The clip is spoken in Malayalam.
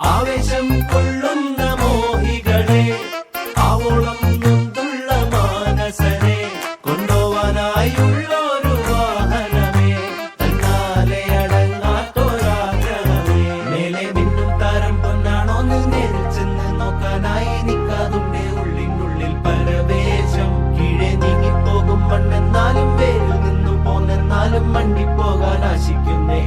ആവേശം കൊള്ളുന്ന മോഹികളെ, ആവോളം നൊന്തുള്ള മാനസരെ, കൊണ്ടുപോവാനായുള്ളൊരു വാഹനമേ, തന്നാലെ അടങ്ങാത്തൊരാഗ്രഹമേ. മേലെ മിന്നും താരം പൊന്നാണോ നേരിൽ ചെന്ന് നോക്കാനായി നിൽക്കാതുണ്ടേ ഉള്ളിനുള്ളിൽ പരവേശം. കീഴെ നീങ്ങിപ്പോകും മണ്ണെന്നാലും വേരിൽ നിന്നും പോന്നെന്നാലും മണ്ടിപ്പോകാൻ ആശിക്കുന്നേ.